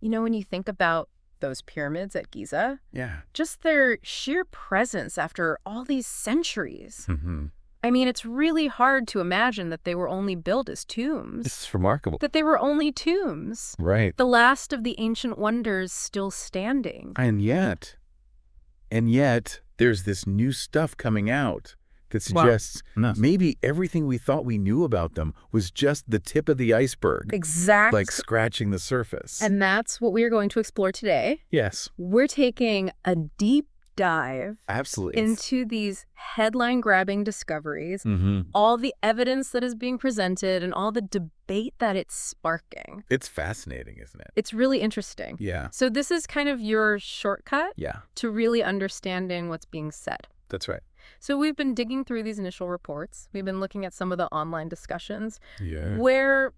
You know, when you think about those pyramids at Giza, Yeah. just their sheer presence after all these centuries. Mm-hmm. I mean, it's really hard to imagine that they were only built as tombs. This is remarkable. That they were only tombs. Right. The last of the ancient wonders still standing. And yet, there's this new stuff coming out that suggests maybe everything we thought we knew about them was just the tip of the iceberg. Exactly. Like scratching the surface. And that's what we are going to explore today. Yes. We're taking a deep dive Absolutely. into these headline-grabbing discoveries, Mm-hmm. all the evidence that is being presented, and all the debate that it's sparking. It's fascinating, isn't it? It's really interesting. Yeah. So this is kind of your shortcut Yeah. to really understanding what's being said. That's right. So we've been digging through these initial reports. We've been looking at some of the online discussions Yeah. where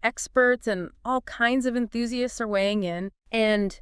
experts and all kinds of enthusiasts are weighing in. And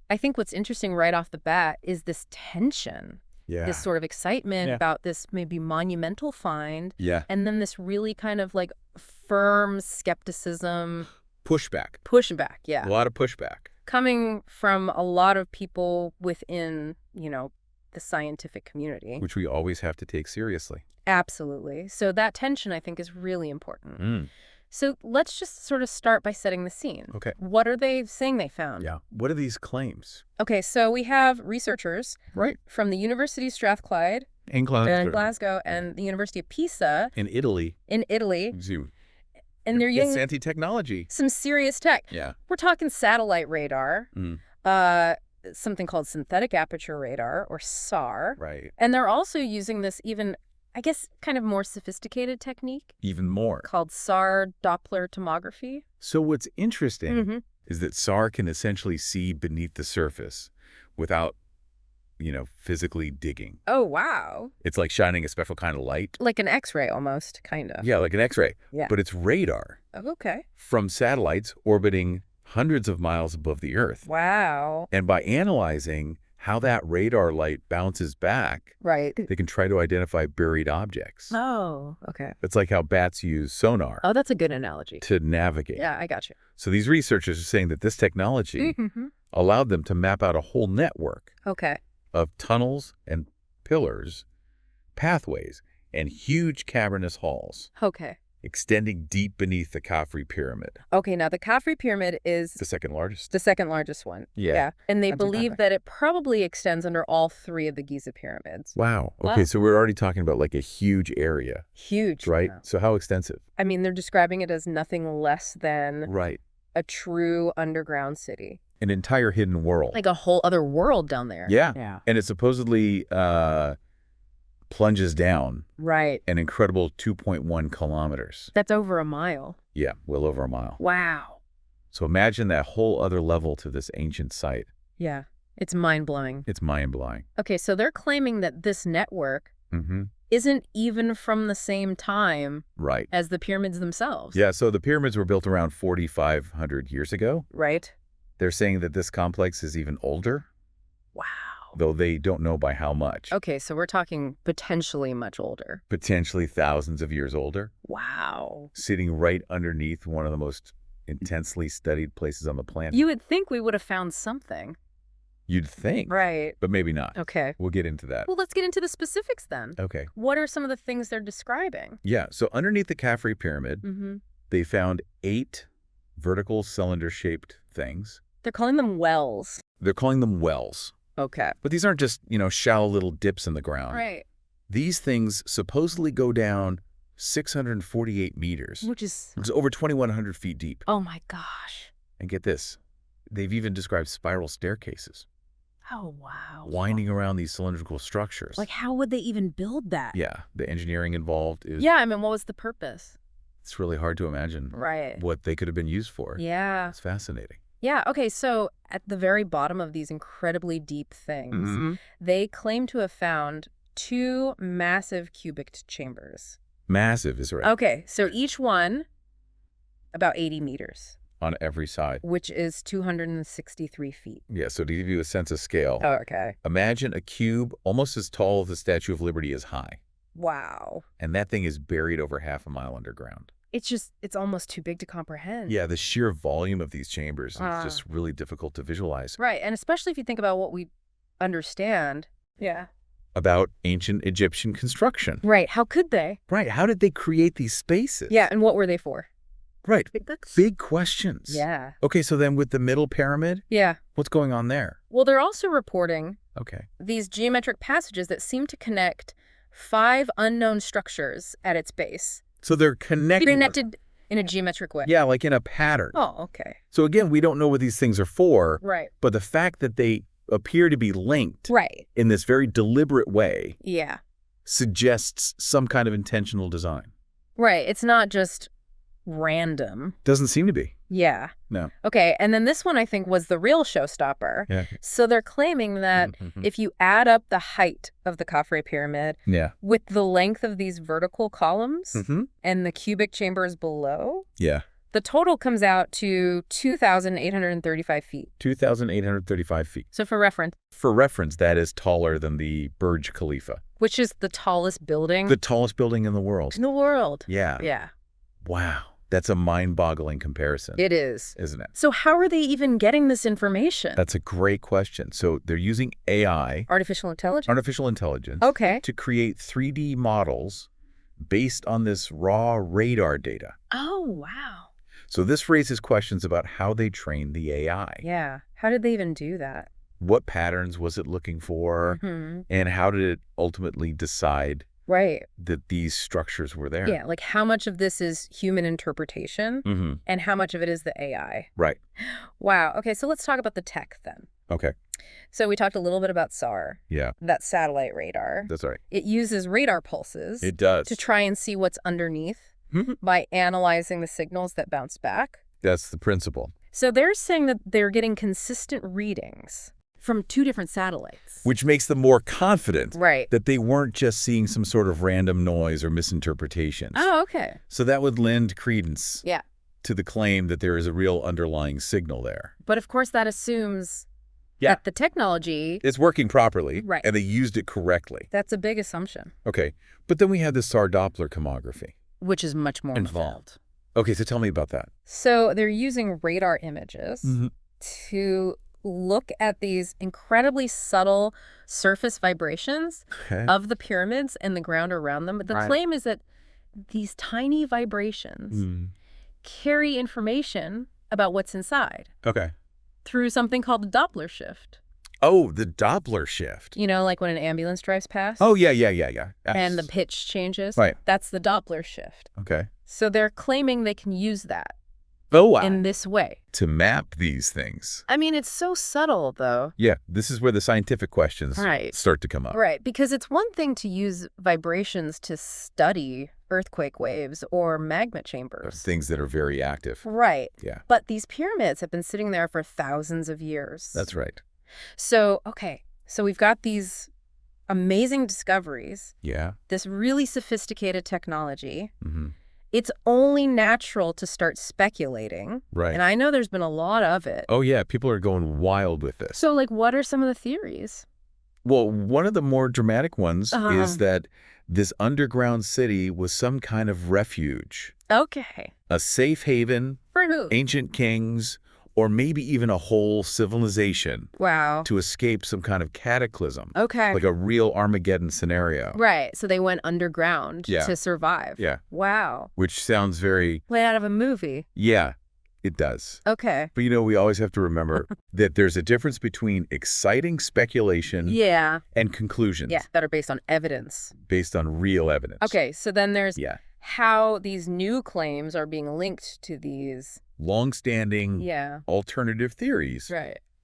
I think what's interesting right off the bat is this tension, Yeah. this sort of excitement Yeah. about this maybe monumental find, Yeah. and then this really kind of like firm skepticism, Pushback. pushback, yeah, A lot of pushback. coming from a lot of people within, you know, the scientific community. Which we always have to take seriously. Absolutely. So that tension, I think, is really important. Mm. So let's just sort of start by setting the scene. Okay. What are they saying they found? Yeah. What are these claims? Okay, so we have researchers Right. from the University of Strathclyde In Glasgow. in Glasgow and the University of Pisa In Italy. in Italy, Zoo. and they're It's using anti-technology. some serious tech. Yeah. We're talking satellite radar, Mm. something called synthetic aperture radar, or SAR. Right. And they're also using this even, I guess, kind of more sophisticated technique Even more. called SAR Doppler tomography. So what's interesting Mm-hmm. is that SAR can essentially see beneath the surface without, physically digging. Oh, wow. It's like shining a special kind of light. Like an X-ray almost, kind of. Yeah, like an X-ray. Yeah. But it's radar Oh, okay. from satellites orbiting hundreds of miles above the Earth. Wow. And by analyzing how that radar light bounces back, Right. they can try to identify buried objects. Oh, okay. It's like how bats use sonar Oh, that's a good analogy. to navigate. Yeah, I got you. So these researchers are saying that this technology Mm-hmm. allowed them to map out a whole network Okay. of tunnels and pillars, pathways, and huge cavernous halls Okay. extending deep beneath the Khafre pyramid, Okay, now the Khafre pyramid is the second largest. the second largest one. Yeah. And they Absolutely. believe that it probably extends under all three of the Giza pyramids. Wow. Wow. Okay, so we're already talking about like a huge area, Huge. right? amount. So how extensive? I mean, they're describing it as nothing less than Right. a true underground city. An entire hidden world. Like a whole other world down there. Yeah. Yeah. And it supposedly plunges down Right. an incredible 2.1 kilometers. That's over a mile. Yeah, well over a mile. Wow. So imagine that whole other level to this ancient site. Yeah. It's mind-blowing. It's mind-blowing. Okay, so they're claiming that this network Mm-hmm. isn't even from the same time Right. as the pyramids themselves. Yeah, so the pyramids were built around 4,500 years ago. Right? They're saying that this complex is even older, Wow. though they don't know by how much. Okay, so we're talking potentially much older. Potentially thousands of years older, Wow. sitting right underneath one of the most intensely studied places on the planet. You would think we would have found something. You'd think, Right. but maybe not. Okay. We'll get into that. Well, let's get into the specifics then. Okay. What are some of the things they're describing? Yeah, so underneath the Khafre pyramid, Mm-hmm. they found 8 vertical cylinder-shaped things. They're calling them wells. They're calling them wells. Okay. But these aren't just, shallow little dips in the ground. Right. These things supposedly go down 648 meters. Which is, It's over 2,100 feet deep. oh my gosh. And get this, they've even described spiral staircases Oh, wow. winding around these cylindrical structures. Like, how would they even build that? Yeah, the engineering involved is, Yeah, I mean, what was the purpose? it's really hard to imagine Right. what they could have been used for. Yeah. It's fascinating. Yeah, okay, so at the very bottom of these incredibly deep things, Mhm. they claim to have found 2 massive cubic chambers. Massive is right. Okay, so each one about 80 meters, On every side. which is 263 feet. Yeah, so to give you a sense of scale, Oh, okay. imagine a cube almost as tall as the Statue of Liberty is high. Wow. And that thing is buried over half a mile underground. it's almost too big to comprehend. Yeah, the sheer volume of these chambers is just really difficult to visualize. Right, and especially if you think about what we understand. Yeah. About ancient Egyptian construction. Right, how could they? Right, how did they create these spaces? Yeah, and what were they for? Right, big questions. Yeah. Okay, so then with the middle pyramid? Yeah. What's going on there? Well, they're also reporting Okay. these geometric passages that seem to connect 5 unknown structures at its base. So they're connected in a geometric way. Yeah, like in a pattern. Oh, okay. So again, we don't know what these things are for. Right. But the fact that they appear to be linked in this very deliberate way suggests some kind of intentional design. Right. It's not just random. Doesn't seem to be. Yeah. No. Okay, and then this one I think was the real showstopper. Yeah. So they're claiming that if you add up the height of the Khafre pyramid with the length of these vertical columns and the cubic chambers below, the total comes out to 2,835 feet. 2,835 feet. So for reference, that is taller than the Burj Khalifa. Which is the tallest building? The tallest building in the world. In the world. Yeah. Yeah. Wow. That's a mind-boggling comparison. It is. Isn't it? So how are they even getting this information? That's a great question. So they're using AI. Artificial intelligence. Okay. To create 3D models based on this raw radar data. Oh, wow. So this raises questions about how they trained the AI. Yeah. How did they even do that? What patterns was it looking for? And how did it ultimately decide that these structures were there? Yeah, like how much of this is human interpretation and how much of it is the AI? Right. Wow. Okay, so let's talk about the tech then. Okay. So we talked a little bit about SAR. Yeah. That satellite radar. That's right. It uses radar pulses. It does. To try and see what's underneath by analyzing the signals that bounce back. That's the principle. So they're saying that they're getting consistent readings from 2 different satellites. Which makes them more confident that they weren't just seeing some sort of random noise or misinterpretations. Oh, okay. So that would lend credence to the claim that there is a real underlying signal there. But of course that assumes that the technology is working properly and they used it correctly. That's a big assumption. Okay. But then we have the SAR Doppler tomography. Which is much more involved. Okay, so tell me about that. So they're using radar images to look at these incredibly subtle surface vibrations of the pyramids and the ground around them. But the claim is that these tiny vibrations carry information about what's inside. Okay. Through something called the Doppler shift. Oh, the Doppler shift. You know, like when an ambulance drives past? Oh, yeah. And the pitch changes? Right. That's the Doppler shift. Okay. So they're claiming they can use that. Oh, wow. In this way. To map these things. I mean, it's so subtle, though. Yeah, this is where the scientific questions start to come up. Right, because it's one thing to use vibrations to study earthquake waves or magma chambers. Things that are very active. Right. Yeah. But these pyramids have been sitting there for thousands of years. That's right. So, okay, so we've got these amazing discoveries. Yeah. This really sophisticated technology. It's only natural to start speculating. Right. And I know there's been a lot of it. Oh, yeah. People are going wild with this. So, like, what are some of the theories? Well, one of the more dramatic ones is that this underground city was some kind of refuge. Okay. A safe haven. For who? Ancient kings, or maybe even a whole civilization. Wow. To escape some kind of cataclysm. Okay. Like a real Armageddon scenario. Right. So they went underground to survive. Yeah. Wow. Which sounds very... Way out of a movie. Yeah, it does. Okay. But, you know, we always have to remember that there's a difference between exciting speculation and conclusions. Yeah, that are based on evidence. Based on real evidence. Okay, so then there's how these new claims are being linked to these long-standing alternative theories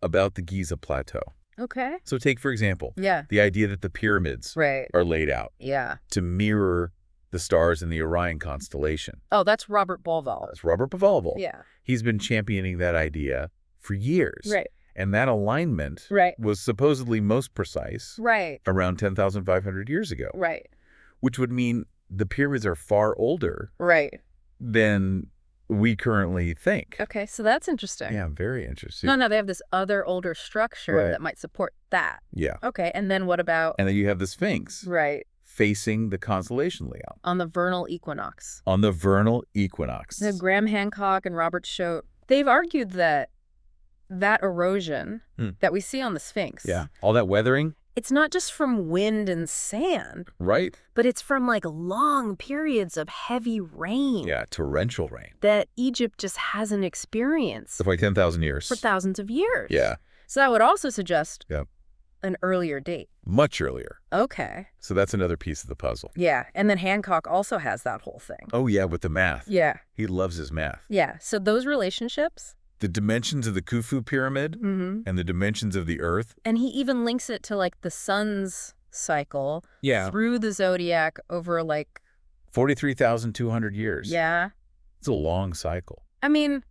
about the Giza Plateau. Okay. So take, for example, the idea that the pyramids are laid out to mirror the stars in the Orion constellation. Oh, that's Robert Bauval. That's Robert Bauval. Yeah. He's been championing that idea for years. Right. And that alignment was supposedly most precise around 10,500 years ago. Right. Which would mean the pyramids are far older than we currently think. Okay, so that's interesting. Yeah, very interesting. No, they have this other older structure that might support that. Yeah. Okay, and then what about... And then you have the Sphinx. Right. facing the constellation layout. On the vernal equinox. On the vernal equinox. So Graham Hancock and Robert Choate, they've argued that erosion that we see on the Sphinx. Yeah, all that weathering. It's not just from wind and sand. Right. But it's from like long periods of heavy rain. Yeah, torrential rain. That Egypt just hasn't experienced. For like 10,000 years. For thousands of years. Yeah. So that would also suggest an earlier date. Much earlier. Okay. So that's another piece of the puzzle. Yeah. And then Hancock also has that whole thing. Oh, yeah, with the math. Yeah. He loves his math. Yeah. So those relationships. The dimensions of the Khufu pyramid and the dimensions of the Earth. And he even links it to like the sun's cycle through the zodiac over like 43,200 years. Yeah. It's a long cycle. I mean,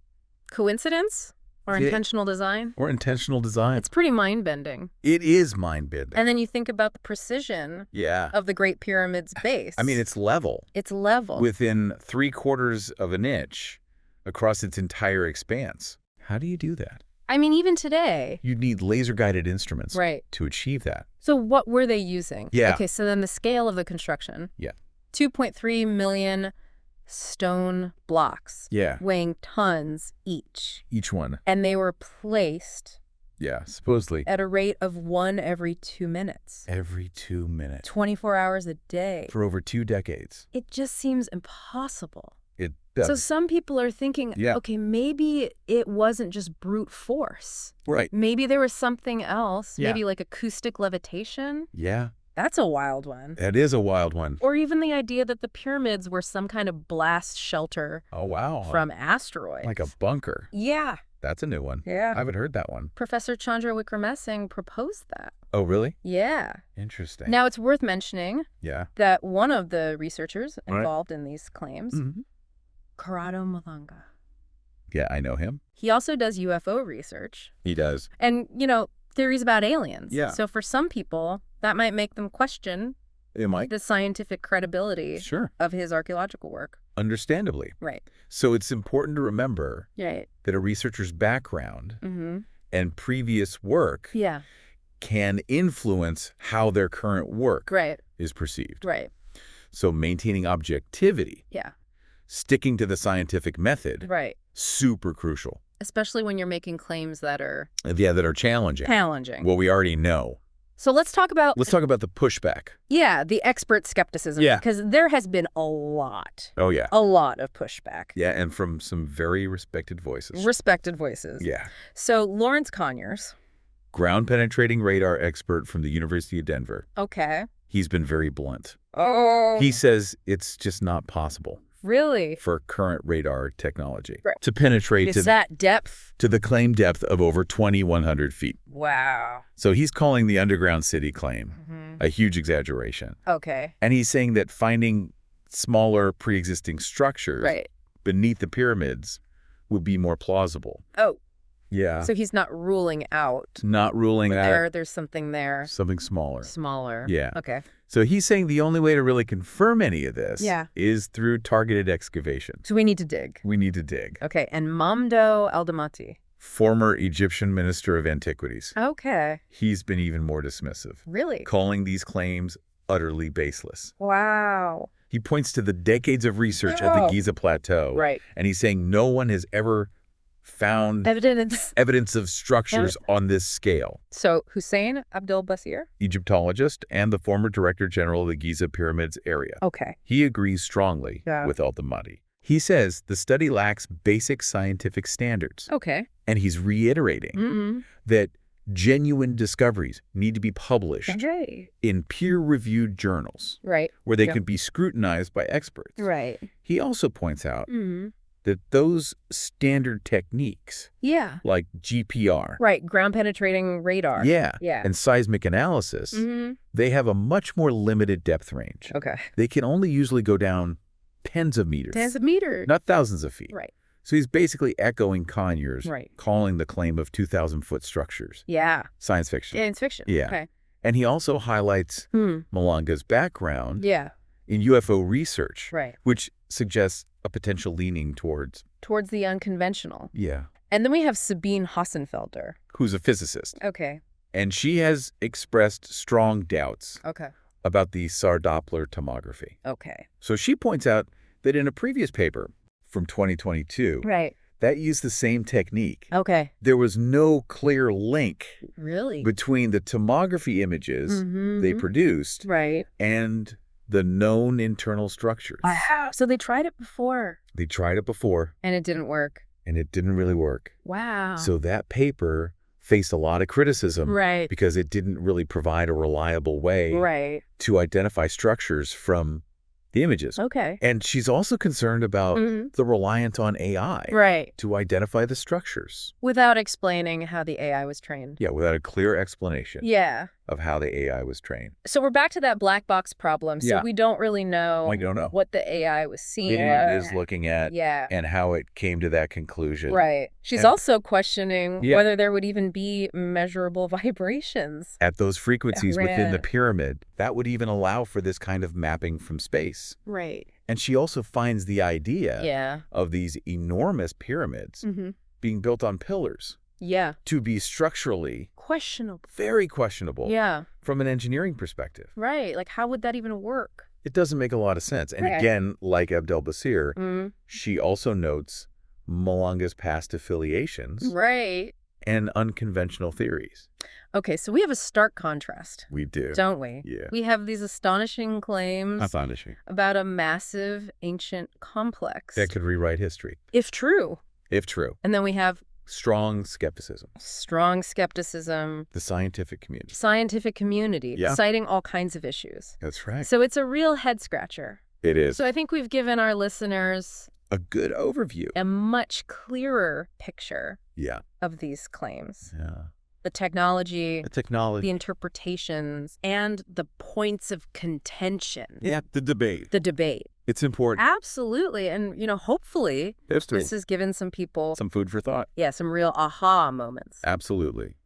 coincidence or intentional design? Or intentional design. It's pretty mind-bending. It is mind-bending. And then you think about the precision of the Great Pyramid's base. I mean, it's level. It's level. Within 3/4 of an inch across its entire expanse. How do you do that? I mean, even today. You need laser-guided instruments to achieve that. So what were they using? Yeah. Okay, so then the scale of the construction. Yeah. 2.3 million stone blocks. Yeah. Weighing tons each. Each one. And they were placed. Yeah, supposedly. At a rate of 1 every 2 minutes. Every 2 minutes. 24 hours a day. For over 2 decades. It just seems impossible. It does. So some people are thinking, okay, maybe it wasn't just brute force. Right. Maybe there was something else. Maybe like acoustic levitation. Yeah. That's a wild one. That is a wild one. Or even the idea that the pyramids were some kind of blast shelter. Oh, wow. From asteroids. Like a bunker. Yeah. That's a new one. Yeah. I haven't heard that one. Professor Chandra Wickramasinghe proposed that. Oh, really? Yeah. Interesting. Now, it's worth mentioning that one of the researchers involved in these claims, Corrado Malanga. Yeah, I know him. He also does UFO research. He does. And, theories about aliens. Yeah. So for some people, that might make them question the scientific credibility of his archaeological work. Understandably. Right. So it's important to remember that a researcher's background and previous work can influence how their current work is perceived. Right. So maintaining objectivity, sticking to the scientific method, super crucial. Especially when you're making claims that are... that are challenging. Challenging. Well, we already know. So let's talk about... Let's talk about the pushback. Yeah, the expert skepticism. Yeah. Because there has been a lot. Oh, yeah. A lot of pushback. Yeah, and from some very respected voices. Respected voices. Yeah. So Lawrence Conyers. Ground-penetrating radar expert from the University of Denver. Okay. He's been very blunt. Oh. He says it's just not possible. Really? For current radar technology to penetrate to that depth to the claimed depth of over 2,100 feet. Wow. So he's calling the underground city claim a huge exaggeration. Okay. And he's saying that finding smaller pre-existing structures beneath the pyramids would be more plausible. Oh. Yeah. So he's not ruling out. Not ruling out. There's something there. Something smaller. Smaller. Yeah. Okay. So he's saying the only way to really confirm any of this is through targeted excavation. So we need to dig. We need to dig. Okay. And Mamdouh Eldamati. Former Egyptian Minister of Antiquities. Okay. He's been even more dismissive. Really? Calling these claims utterly baseless. Wow. He points to the decades of research at the Giza Plateau. Right. And he's saying no one has ever found evidence of structures on this scale. So Hussein Abdul Basir, Egyptologist and the former Director General of the Giza Pyramids area. Okay. He agrees strongly with 𝂀📹𓁆🅠. He says the study lacks basic scientific standards. Okay. And he's reiterating that genuine discoveries need to be published in peer-reviewed journals where they can be scrutinized by experts. Right. He also points out that those standard techniques, like GPR, ground penetrating radar, and seismic analysis, they have a much more limited depth range. Okay. They can only usually go down tens of meters. Not thousands of feet. Right. So he's basically echoing Conyers, calling the claim of 2,000-foot structures. Yeah. Science fiction. Science fiction. Yeah. Okay. And he also highlights Malanga's background in UFO research, which suggests a potential leaning towards the unconventional. Yeah. And then we have Sabine Hossenfelder, who's a physicist. Okay. And she has expressed strong doubts about the 𝂀𓋹𓁈𓆠𝅆 tomography. Okay. So she points out that in a previous paper from 2022, Right. that used the same technique. Okay. There was no clear link Really? between the tomography images they produced and the known internal structures. Wow. So they tried it before. They tried it before. And it didn't work. And it didn't really work. Wow. So that paper faced a lot of criticism. Right. Because it didn't really provide a reliable way to identify structures from the images. Okay. And she's also concerned about the reliance on AI to identify the structures. Without explaining how the AI was trained. Yeah, without a clear explanation of how the AI was trained. So we're back to that black box problem. So we don't really know, what the AI was seeing. It is looking at and how it came to that conclusion. Right. She's also questioning whether there would even be measurable vibrations. At those frequencies within the pyramid, that would even allow for this kind of mapping from space. Right. And she also finds the idea of these enormous pyramids being built on pillars to be structurally questionable. Very questionable from an engineering perspective. Right. Like, how would that even work? It doesn't make a lot of sense. And again, like 𝂀𝑋�𝅆𝅆, she also notes Malanga's past affiliations and unconventional theories. Okay, so we have a stark contrast. We do. Don't we? Yeah. We have these astonishing claims about a massive ancient complex. That could rewrite history. If true. If true. And then we have strong skepticism. Strong skepticism. The scientific community. Scientific community. Citing all kinds of issues. That's right. So it's a real head scratcher. It is. So I think we've given our listeners a good overview. A much clearer picture of these claims. The technology, the interpretations, and the points of contention. Yeah, the debate. The debate. It's important. Absolutely. And, hopefully this has given some people some food for thought. Yeah, some real aha moments. Absolutely.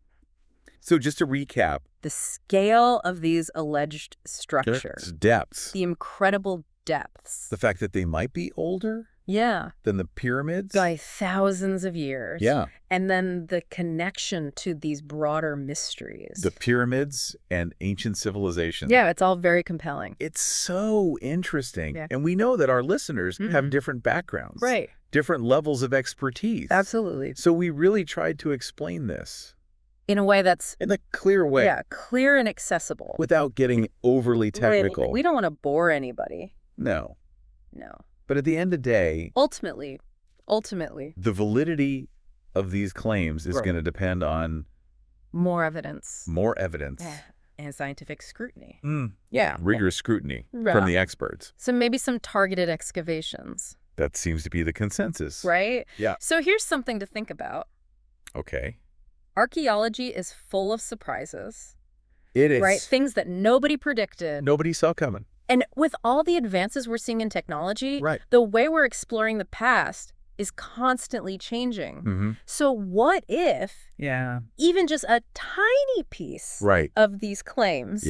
So just to recap. The scale of these alleged structures. Depths. The incredible depths. The fact that they might be older. Than the pyramids. By thousands of years. Yeah. And then the connection to these broader mysteries. The pyramids and ancient civilizations. Yeah, it's all very compelling. It's so interesting. Yeah. And we know that our listeners have different backgrounds. Right. Different levels of expertise. Absolutely. So we really tried to explain this. In a way that's... In a clear way. Yeah, clear and accessible. Without getting overly technical. We don't want to bore anybody. No. No. But at the end of the day, ultimately, the validity of these claims is going to depend on more evidence. More evidence. And scientific scrutiny. Rigorous scrutiny from the experts. So maybe some targeted excavations. That seems to be the consensus. Right? Yeah. So here's something to think about. Okay. Archaeology is full of surprises. It is. Right? Things that nobody predicted. Nobody saw coming. And with all the advances we're seeing in technology, the way we're exploring the past is constantly changing. So what if even just a tiny piece of these claims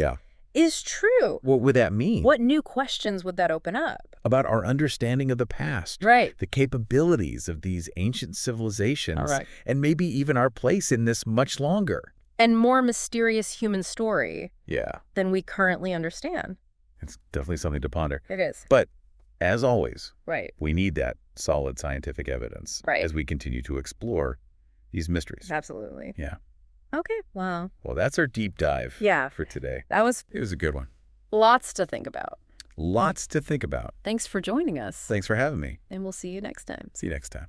is true? What would that mean? What new questions would that open up? About our understanding of the past. Right. The capabilities of these ancient civilizations. And maybe even our place in this much longer. And more mysterious human story than we currently understand. It's definitely something to ponder. It is. But as always, we need that solid scientific evidence as we continue to explore these mysteries. Absolutely. Yeah. Okay. Wow. Well, that's our deep dive for today. It was a good one. Lots to think about. Lots to think about. Thanks for joining us. Thanks for having me. And we'll see you next time. See you next time.